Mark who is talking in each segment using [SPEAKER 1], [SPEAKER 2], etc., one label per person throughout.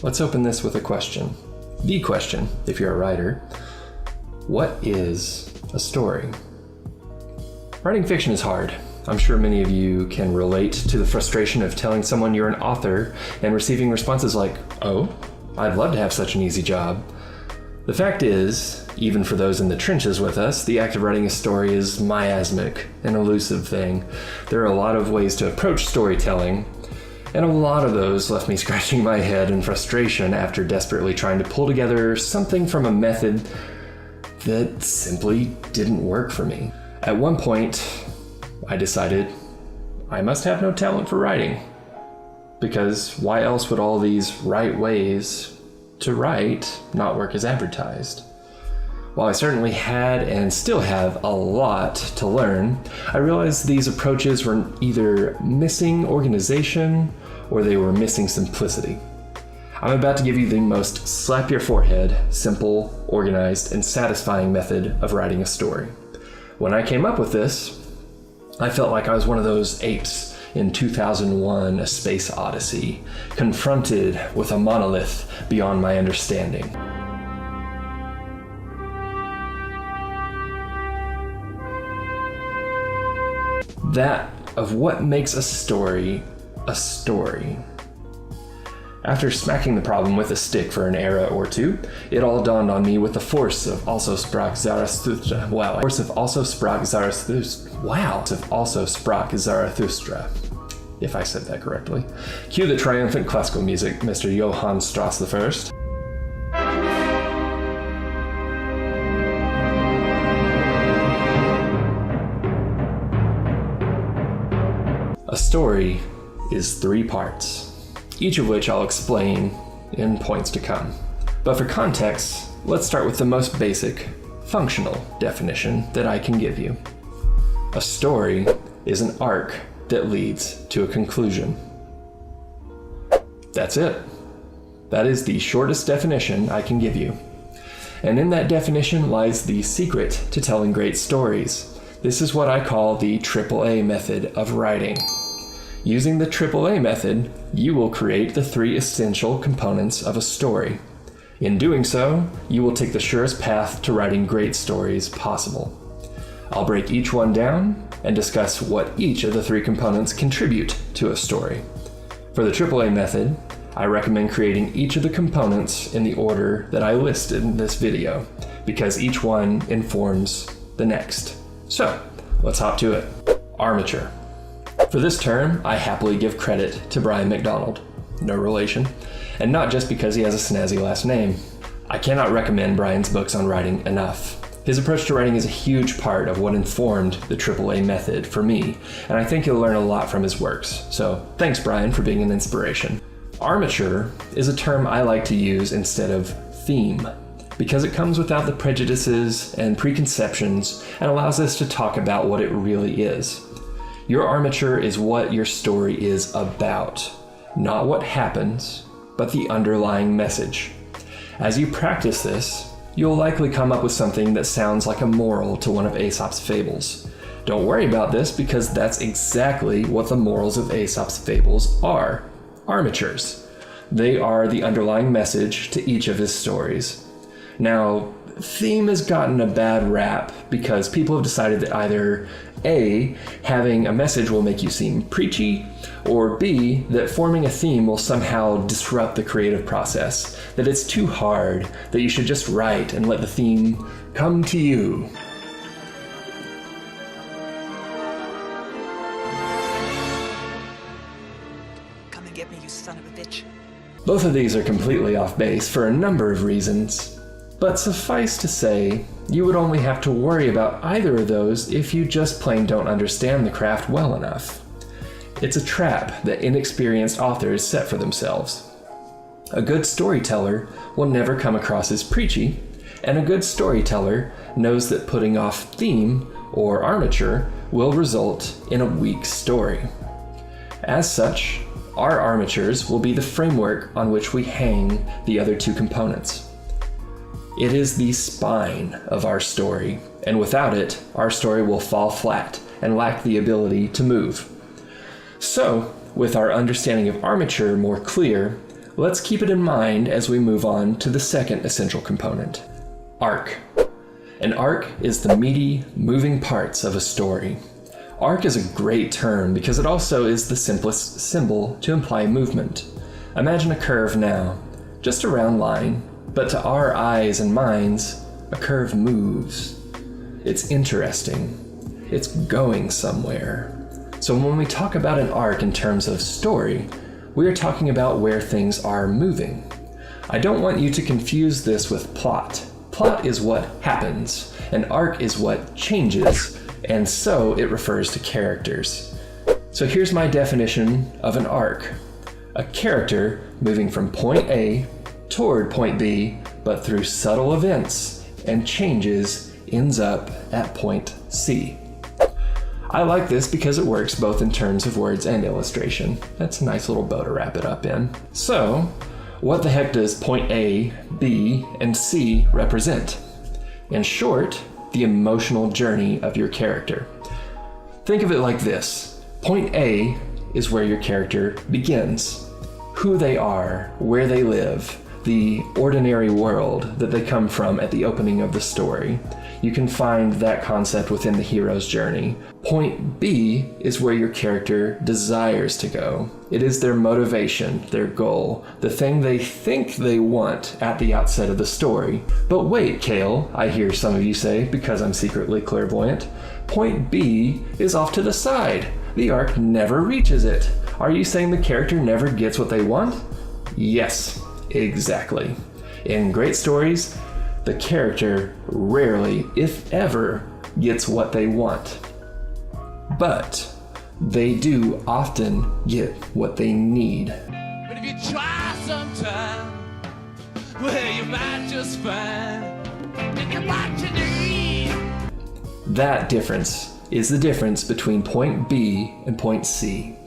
[SPEAKER 1] Let's open this with a question. The question, if you're a writer: what is a story? Writing fiction is hard. I'm sure many of you can relate to the frustration of telling someone you're an author and receiving responses like, "Oh, I'd love to have such an easy job." The fact is, even for those in the trenches with us, the act of writing a story is miasmic, an elusive thing. There are a lot of ways to approach storytelling, and a lot of those left me scratching my head in frustration after desperately trying to pull together something from a method that simply didn't work for me. At one point, I decided I must have no talent for writing, because why else would all these right ways to write not work as advertised? While I certainly had and still have a lot to learn, I realized these approaches were either missing organization or they were missing simplicity. I'm about to give you the most slap your forehead, simple, organized, and satisfying method of writing a story. When I came up with this, I felt like I was one of those apes in 2001: A Space Odyssey, confronted with a monolith beyond my understanding. That of what makes a story a story. After smacking the problem with a stick for an era or two, it all dawned on me with the force of Also sprach Zarathustra. Wow. Force of Also sprach Zarathustra. Wow. Of Also sprach Zarathustra. If I said that correctly. Cue the triumphant classical music, Mr. Johann Strauss I. A story is 3 parts, each of which I'll explain in points to come. But for context, let's start with the most basic, functional definition that I can give you. A story is an arc that leads to a conclusion. That's it. That is the shortest definition I can give you. And in that definition lies the secret to telling great stories. This is what I call the AAA method of writing. Using the AAA method, you will create the 3 essential components of a story. In doing so, you will take the surest path to writing great stories possible. I'll break each one down and discuss what each of the 3 components contribute to a story. For the AAA method, I recommend creating each of the components in the order that I listed in this video, because each one informs the next. So, let's hop to it. Armature. For this term, I happily give credit to Kael McDonald, no relation, and not just because he has a snazzy last name. I cannot recommend Brian's books on writing enough. His approach to writing is a huge part of what informed the AAA method for me, and I think you'll learn a lot from his works. So thanks, Brian, for being an inspiration. Armature is a term I like to use instead of theme, because it comes without the prejudices and preconceptions and allows us to talk about what it really is. Your armature is what your story is about, not what happens, but the underlying message. As you practice this, you'll likely come up with something that sounds like a moral to one of Aesop's fables. Don't worry about this, because that's exactly what the morals of Aesop's fables are: armatures. They are the underlying message to each of his stories. Now, theme has gotten a bad rap because people have decided that either A, having a message will make you seem preachy, or B, that forming a theme will somehow disrupt the creative process, that it's too hard, that you should just write and let the theme come to you.
[SPEAKER 2] Come and get me, you son of a bitch.
[SPEAKER 1] Both of these are completely off base for a number of reasons. But suffice to say, you would only have to worry about either of those if you just plain don't understand the craft well enough. It's a trap that inexperienced authors set for themselves. A good storyteller will never come across as preachy, and a good storyteller knows that putting off theme or armature will result in a weak story. As such, our armatures will be the framework on which we hang the other 2 components. It is the spine of our story, and without it, our story will fall flat and lack the ability to move. So, with our understanding of armature more clear, Let's keep it in mind as we move on to the second essential component, arc. An arc is the meaty, moving parts of a story. Arc is a great term because it also is the simplest symbol to imply movement. Imagine a curve now, just a round line, but to our eyes and minds, a curve moves. It's interesting. It's going somewhere. So when we talk about an arc in terms of story, we are talking about where things are moving. I don't want you to confuse this with plot. Plot is what happens, and arc is what changes, and so it refers to characters. So here's my definition of an arc. A character moving from point A toward point B, but through subtle events and changes ends up at point C. I like this because it works both in terms of words and illustration. That's a nice little bow to wrap it up in. So, what the heck does point A, B, and C represent? In short, the emotional journey of your character. Think of it like this. Point A is where your character begins. Who they are, where they live, the ordinary world that they come from at the opening of the story. You can find that concept within the hero's journey. Point B is where your character desires to go. It is their motivation, their goal, the thing they think they want at the outset of the story. But wait, Kael, I hear some of you say, because I'm secretly clairvoyant, point B is off to the side. The arc never reaches it. Are you saying the character never gets what they want? Yes, exactly. In great stories, the character rarely, if ever, gets what they want. But they do often get what they need.
[SPEAKER 3] But if you try sometime, well, you might just find that you're what you need.
[SPEAKER 1] That difference is the difference between point B and point C.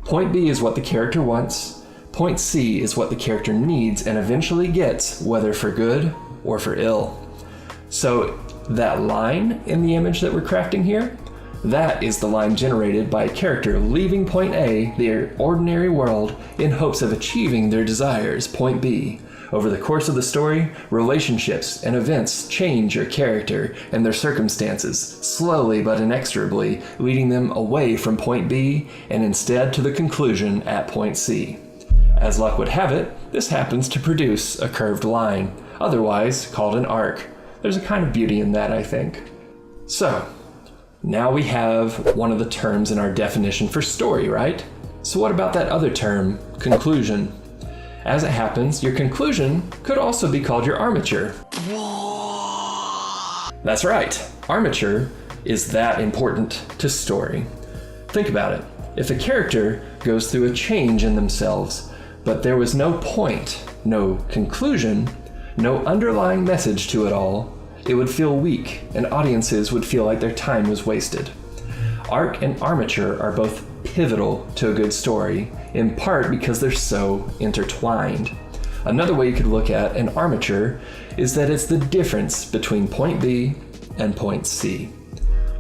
[SPEAKER 1] Point B is what the character wants. Point C is what the character needs and eventually gets, whether for good or for ill. So that line in the image that we're crafting here, that is the line generated by a character leaving point A, their ordinary world, in hopes of achieving their desires, point B. Over the course of the story, relationships and events change your character and their circumstances, slowly but inexorably, leading them away from point B and instead to the conclusion at point C. As luck would have it, this happens to produce a curved line, otherwise called an arc. There's a kind of beauty in that, I think. So, now we have one of the terms in our definition for story, right? So what about that other term, conclusion? As it happens, your conclusion could also be called your armature. That's right, armature is that important to story. Think about it. If a character goes through a change in themselves, but there was no point, no conclusion, no underlying message to it all, it would feel weak and audiences would feel like their time was wasted. Arc and armature are both pivotal to a good story, in part because they're so intertwined. Another way you could look at an armature is that it's the difference between point B and point C.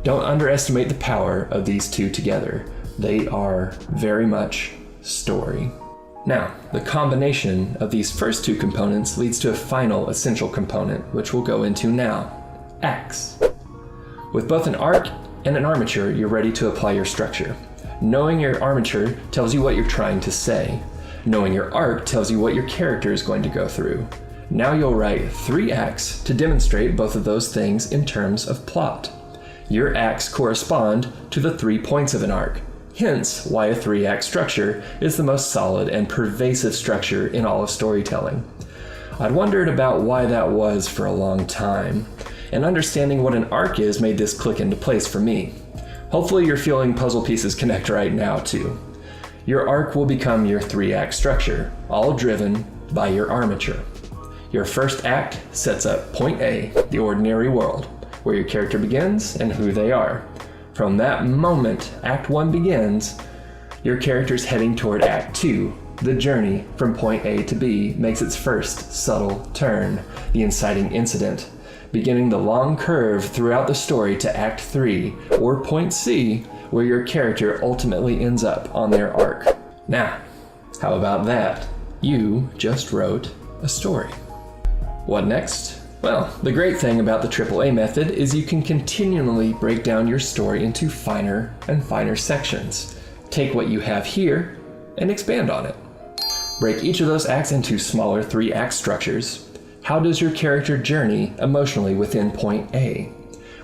[SPEAKER 1] Don't underestimate the power of these two together. They are very much story. Now, the combination of these first two components leads to a final essential component, which we'll go into now, acts. With both an arc and an armature, you're ready to apply your structure. Knowing your armature tells you what you're trying to say. Knowing your arc tells you what your character is going to go through. Now you'll write 3 acts to demonstrate both of those things in terms of plot. Your acts correspond to the 3 points of an arc. Hence, why a 3-act structure is the most solid and pervasive structure in all of storytelling. I'd wondered about why that was for a long time, and understanding what an arc is made this click into place for me. Hopefully you're feeling puzzle pieces connect right now too. Your arc will become your 3-act structure, all driven by your armature. Your first act sets up point A, the ordinary world, where your character begins and who they are. From that moment, Act 1 begins, your character's heading toward Act 2. The journey from point A to B makes its first subtle turn, the inciting incident, beginning the long curve throughout the story to Act 3, or point C, where your character ultimately ends up on their arc. Now, how about that? You just wrote a story. What next? Well, the great thing about the AAA method is you can continually break down your story into finer and finer sections. Take what you have here and expand on it. Break each of those acts into smaller 3-act structures. How does your character journey emotionally within point A?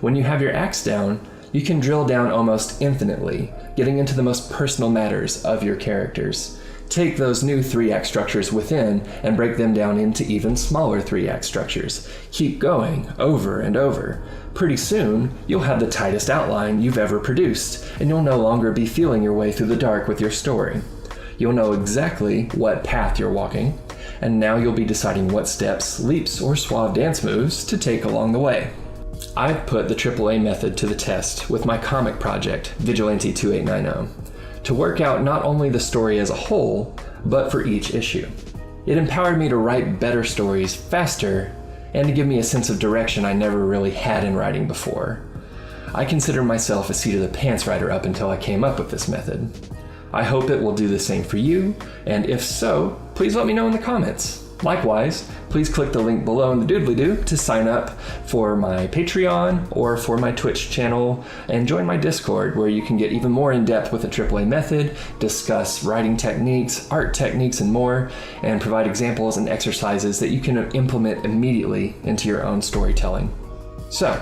[SPEAKER 1] When you have your acts down, you can drill down almost infinitely, getting into the most personal matters of your characters. Take those new 3-act structures within and break them down into even smaller 3-act structures. Keep going over and over. Pretty soon, you'll have the tightest outline you've ever produced, and you'll no longer be feeling your way through the dark with your story. You'll know exactly what path you're walking, and now you'll be deciding what steps, leaps, or suave dance moves to take along the way. I've put the AAA method to the test with my comic project, Vigilante 2890. To work out not only the story as a whole, but for each issue. It empowered me to write better stories faster and to give me a sense of direction I never really had in writing before. I consider myself a seat-of-the-pants writer up until I came up with this method. I hope it will do the same for you, and if so, please let me know in the comments. Likewise, please click the link below in the doodly-doo to sign up for my Patreon or for my Twitch channel and join my Discord where you can get even more in-depth with the AAA method, discuss writing techniques, art techniques, and more, and provide examples and exercises that you can implement immediately into your own storytelling. So,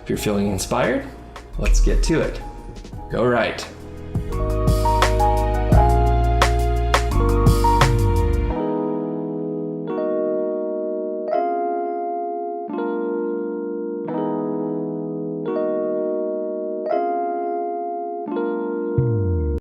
[SPEAKER 1] if you're feeling inspired, let's get to it. Go write.